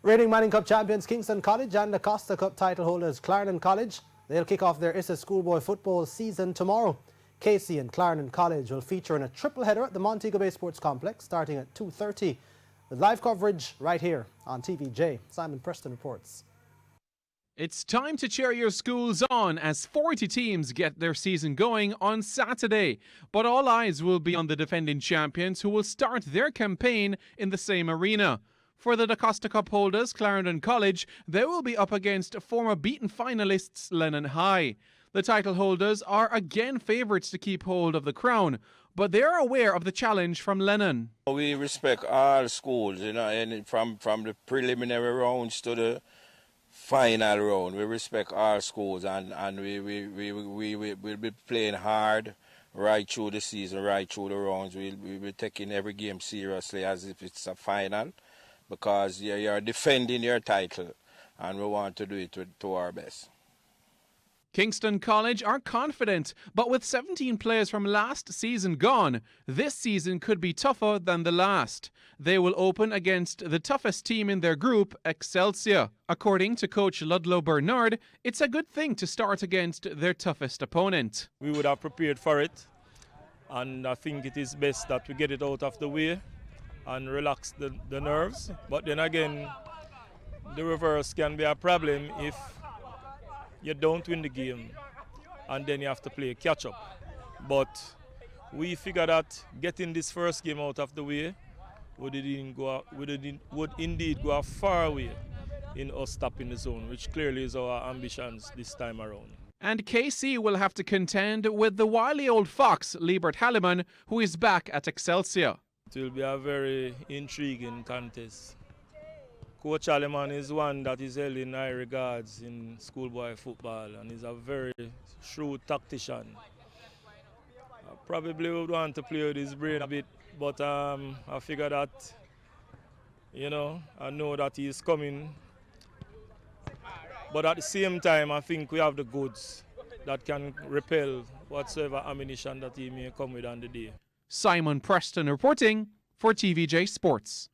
Reigning Manning Cup champions Kingston College and the Costa Cup title holders Clarendon College, they'll kick off their ISA Schoolboy football season tomorrow. Casey and Clarendon College will feature in a triple header at the Montego Bay Sports Complex starting at 2:30. With live coverage right here on TVJ. Simon Preston reports. It's time to cheer your schools on as 40 teams get their season going on Saturday. But all eyes will be on the defending champions who will start their campaign in the same arena. For the Costa Cup holders, Clarendon College, they will be up against former beaten finalists Lennon High. The title holders are again favourites to keep hold of the crown, but they are aware of the challenge from Lennon. We respect all schools, and from the preliminary rounds to the final round, we respect all schools, and we will be playing hard right through the season, right through the rounds. We'll be taking every game seriously as if it's a final, because you're defending your title, and we want to do it to our best. Kingston College are confident, but with 17 players from last season gone, this season could be tougher than the last. They will open against the toughest team in their group, Excelsior. According to coach Ludlow Bernard, it's a good thing to start against their toughest opponent. We would have prepared for it, and I think it is best that we get it out of the way and relax the nerves. But then again, the reverse can be a problem if you don't win the game and then you have to play catch up. But we figure that getting this first game out of the way would indeed go a far way in us stopping the zone, which clearly is our ambitions this time around. And KC will have to contend with the wily old fox, Liebert Halliman, who is back at Excelsior. It will be a very intriguing contest. Coach Alleman is one that is held in high regards in schoolboy football, and he's a very shrewd tactician. I probably would want to play with his brain a bit, but I figure that, I know that he's coming. But at the same time, I think we have the goods that can repel whatsoever ammunition that he may come with on the day. Simon Preston reporting for TVJ Sports.